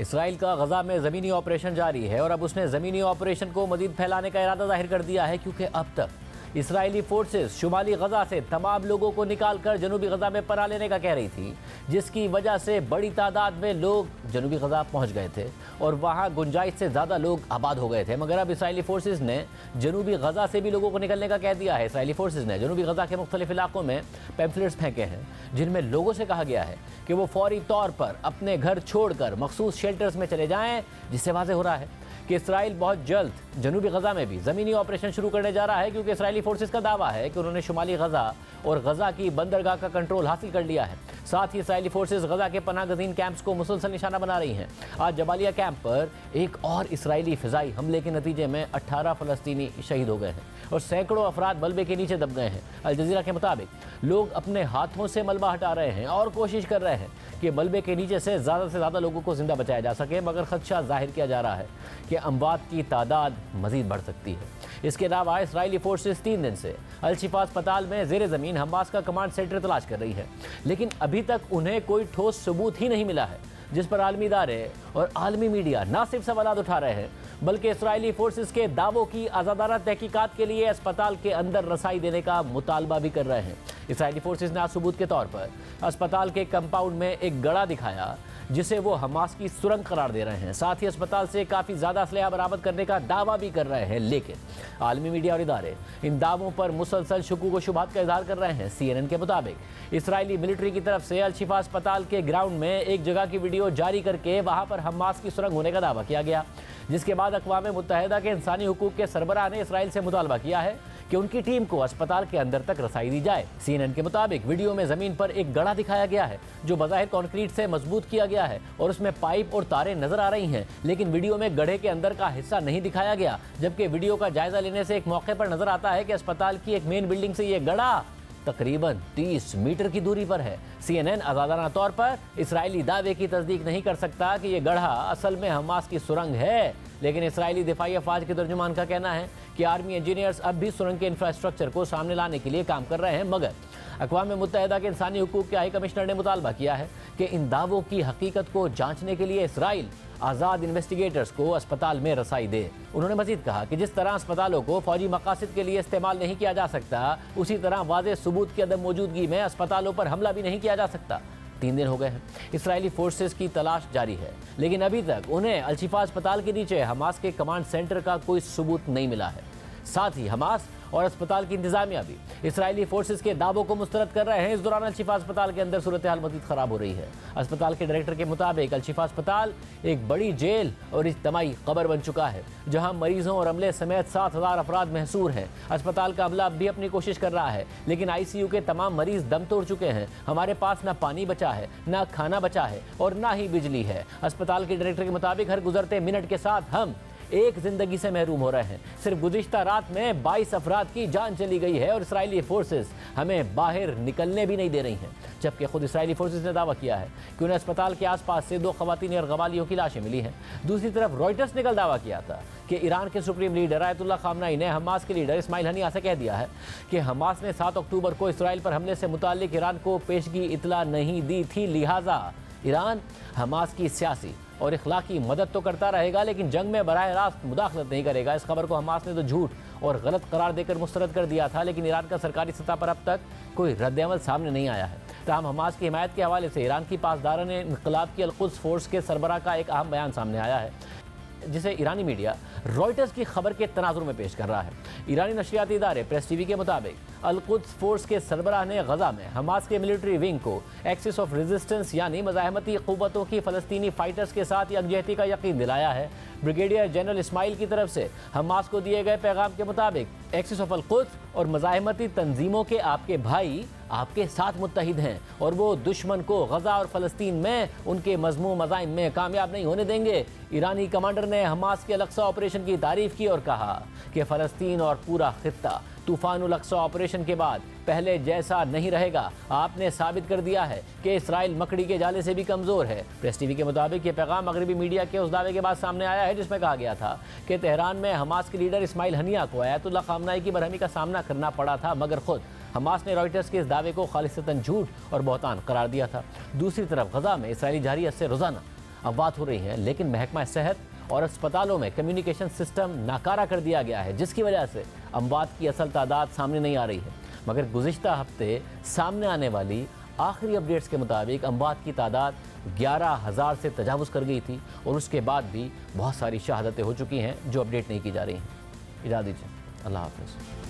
اسرائیل کا غزہ میں زمینی آپریشن جاری ہے اور اب اس نے زمینی آپریشن کو مزید پھیلانے کا ارادہ ظاہر کر دیا ہے، کیونکہ اب تک اسرائیلی فورسز شمالی غزہ سے تمام لوگوں کو نکال کر جنوبی غزہ میں پناہ لینے کا کہہ رہی تھی، جس کی وجہ سے بڑی تعداد میں لوگ جنوبی غزہ پہنچ گئے تھے اور وہاں گنجائش سے زیادہ لوگ آباد ہو گئے تھے۔ مگر اب اسرائیلی فورسز نے جنوبی غزہ سے بھی لوگوں کو نکلنے کا کہہ دیا ہے۔ اسرائیلی فورسز نے جنوبی غزہ کے مختلف علاقوں میں پیمفلیٹس پھینکے ہیں، جن میں لوگوں سے کہا گیا ہے کہ وہ فوری طور پر اپنے گھر چھوڑ کر مخصوص شیلٹرز میں چلے جائیں، جس سے واضح ہو رہا ہے کہ اسرائیل بہت جلد جنوبی غزہ میں بھی زمینی آپریشن شروع کرنے جا رہا ہے، کیونکہ اسرائیلی فورسز کا دعویٰ ہے کہ انہوں نے شمالی غزہ اور غزہ کی بندرگاہ کا کنٹرول حاصل کر لیا ہے۔ ساتھ ہی اسرائیلی فورسز غزہ کے پناہ گزین کیمپس کو مسلسل نشانہ بنا رہی ہیں۔ آج جبالیہ کیمپ پر ایک اور اسرائیلی فضائی حملے کے نتیجے میں 18 فلسطینی شہید ہو گئے ہیں اور سینکڑوں افراد ملبے کے نیچے دب گئے ہیں۔ الجزیرہ کے مطابق لوگ اپنے ہاتھوں سے ملبہ ہٹا رہے ہیں اور کوشش کر رہے ہیں کہ ملبے کے نیچے سے زیادہ لوگوں کو زندہ بچایا جا سکے، مگر خدشہ ظاہر کیا جا رہا ہے کہ اموات کی تعداد مزید بڑھ سکتی ہے۔ اس کے علاوہ اسرائیلی فورسز 3 دن سے الشفا اسپتال میں زیر زمین حماس کا کمانڈ سینٹر تلاش کر رہی ہے، لیکن ابھی تک انہیں کوئی ٹھوس ثبوت ہی نہیں ملا ہے، جس پر عالمی ادارے اور عالمی میڈیا نہ صرف سوالات اٹھا رہے ہیں بلکہ اسرائیلی فورسز کے دعووں کی آزادانہ تحقیقات کے لیے اسپتال کے اندر رسائی دینے کا مطالبہ بھی کر رہے ہیں۔ اسرائیلی فورسز نے آج ثبوت کے طور پر اسپتال کے کمپاؤنڈ میں ایک گڑھا دکھایا، جسے وہ حماس کی سرنگ قرار دے رہے ہیں۔ ساتھ ہی اسپتال سے کافی زیادہ اسلحہ برآمد کرنے کا دعویٰ بھی کر رہے ہیں، لیکن عالمی میڈیا اور ادارے ان دعووں پر مسلسل شکوک و شبہات کا اظہار کر رہے ہیں۔ CNN کے مطابق اسرائیلی ملٹری کی طرف سے الشفا اسپتال کے گراؤنڈ میں ایک جگہ کی ویڈیو جاری کر کے وہاں پر حماس کی سرنگ ہونے کا دعویٰ کیا گیا، جس کے بعد اقوام متحدہ کے انسانی حقوق کے سربراہ نے اسرائیل سے مطالبہ کیا ہے کہ ان کی ٹیم کو اسپتال کے اندر تک رسائی دی جائے۔ CNN کے مطابق ویڈیو میں زمین پر ایک گڑھا دکھایا گیا ہے جو بظاہر کنکریٹ سے مضبوط کیا گیا ہے اور اس میں پائپ اور تاریں نظر آ رہی ہیں، لیکن ویڈیو میں گڑھے کے اندر کا حصہ نہیں دکھایا گیا، جبکہ ویڈیو کا جائزہ لینے سے ایک موقع پر نظر آتا ہے کہ اسپتال کی ایک مین بلڈنگ سے یہ گڑھا تقریباً 30 میٹر کی دوری پر ہے۔ CNN آزادانہ طور پر اسرائیلی دعوے کی تصدیق نہیں کر سکتا کہ یہ گڑھا اصل میں حماس کی سرنگ ہے، لیکن اسرائیلی دفاعی افواج کے ترجمان کا کہنا ہے کہ آرمی انجینئرز اب بھی سرنگ کے انفراسٹرکچر کو سامنے لانے کے لیے کام کر رہے ہیں، مگر اقوام متحدہ کے انسانی حقوق کے ہائی کمشنر نے مطالبہ کیا ہے کہ ان دعووں کی حقیقت کو جانچنے کے لیے اسرائیل آزاد انویسٹیگیٹرز کو اسپتال میں رسائی دے۔ انہوں نے مزید کہا کہ جس طرح اسپتالوں کو فوجی مقاصد کے لیے استعمال نہیں کیا جا سکتا، اسی طرح واضح ثبوت کی عدم موجودگی میں اسپتالوں پر حملہ بھی نہیں کیا جا سکتا۔ 3 دن ہو گئے ہیں اسرائیلی فورسز کی تلاش جاری ہے، لیکن ابھی تک انہیں الشفا اسپتال کے نیچے حماس کے کمانڈ سینٹر کا کوئی ثبوت نہیں ملا ہے۔ ساتھ ہی حماس اور اسپتال کی انتظامیہ بھی اسرائیلی فورسز کے دعووں کو مسترد کر رہے ہیں۔ اس دوران الشفا اسپتال کے اندر صورتحال مزید خراب ہو رہی ہے۔ اسپتال کے ڈائریکٹر کے مطابق الشفا اسپتال ایک بڑی جیل اور اجتماعی قبر بن چکا ہے، جہاں مریضوں اور عملے سمیت 7000 افراد محصور ہیں۔ اسپتال کا عملہ اب بھی اپنی کوشش کر رہا ہے، لیکن ICU کے تمام مریض دم توڑ چکے ہیں۔ ہمارے پاس نہ پانی بچا ہے، نہ کھانا بچا ہے اور نہ ہی بجلی ہے۔ اسپتال کے ڈائریکٹر کے مطابق ہر گزرتے منٹ کے ساتھ ہم ایک زندگی سے محروم ہو رہے ہیں۔ صرف گزشتہ رات میں 22 افراد کی جان چلی گئی ہے اور اسرائیلی فورسز ہمیں باہر نکلنے بھی نہیں دے رہی ہیں، جبکہ خود اسرائیلی فورسز نے دعویٰ کیا ہے کہ انہیں اسپتال کے آس پاس سے 2 خواتین ارغوالیوں کی لاشیں ملی ہیں۔ دوسری طرف رائٹرز نے کل دعویٰ کیا تھا کہ ایران کے سپریم لیڈر آیت اللہ خامنئی نے حماس کے لیڈر اسماعیل ہنیہ سے کہہ دیا ہے کہ حماس نے 7 اکتوبر کو اسرائیل پر حملے سے متعلق ایران کو پیشگی اطلاع نہیں دی تھی، لہٰذا ایران حماس کی سیاسی اور اخلاقی مدد تو کرتا رہے گا، لیکن جنگ میں براہ راست مداخلت نہیں کرے گا۔ اس خبر کو حماس نے تو جھوٹ اور غلط قرار دے کر مسترد کر دیا تھا، لیکن ایران کا سرکاری سطح پر اب تک کوئی رد عمل سامنے نہیں آیا ہے۔ تاہم حماس کی حمایت کے حوالے سے ایران کی پاسداران انقلاب کی القدس فورس کے سربراہ کا ایک اہم بیان سامنے آیا ہے، جسے ایرانی میڈیا رائٹرز کی خبر کے تناظر میں پیش کر رہا ہے۔ ایرانی نشریاتی ادارے پریس TV کے مطابق القدس فورس کے سربراہ نے غزہ میں حماس کے ملٹری ونگ کو ایکسس آف ریزسٹنس یعنی مزاحمتی قوتوں کی فلسطینی فائٹرز کے ساتھ یکجہتی کا یقین دلایا ہے۔ بریگیڈیئر جنرل اسماعیل کی طرف سے حماس کو دیے گئے پیغام کے مطابق ایکسس آف القدس اور مزاحمتی تنظیموں کے آپ کے بھائی آپ کے ساتھ متحد ہیں اور وہ دشمن کو غزہ اور فلسطین میں ان کے مذموم عزائم میں کامیاب نہیں ہونے دیں گے۔ ایرانی کمانڈر نے حماس کے الاقصی آپریشن کی تعریف کی اور کہا کہ فلسطین اور پورا خطہ طوفان الاقصی آپریشن کے بعد پہلے جیسا نہیں رہے گا۔ آپ نے ثابت کر دیا ہے کہ اسرائیل مکڑی کے جالے سے بھی کمزور ہے۔ پریس TV کے مطابق یہ پیغام مغربی میڈیا کے اس دعوے کے بعد سامنے آیا ہے جس میں کہا گیا تھا کہ تہران میں حماس کے لیڈر اسماعیل ہنیہ کو آیت اللہ خامنئی کی برہمی کا سامنا کرنا پڑا تھا، مگر خود حماس نے رائٹرز کے اس دعوے کو خالصتاً جھوٹ اور بہتان قرار دیا تھا۔ دوسری طرف غزہ میں اسرائیلی جارحیت سے روزانہ اموات ہو رہی ہیں، لیکن محکمہ صحت اور اسپتالوں میں کمیونیکیشن سسٹم ناکارہ کر دیا گیا ہے، جس کی وجہ سے اموات کی اصل تعداد سامنے نہیں آ رہی ہے۔ مگر گزشتہ ہفتے سامنے آنے والی آخری اپڈیٹس کے مطابق اموات کی تعداد 11,000 سے تجاوز کر گئی تھی، اور اس کے بعد بھی بہت ساری شہادتیں ہو چکی ہیں جو اپڈیٹ نہیں کی جا رہی ہیں۔ اجازت دیجیے، اللہ حافظ۔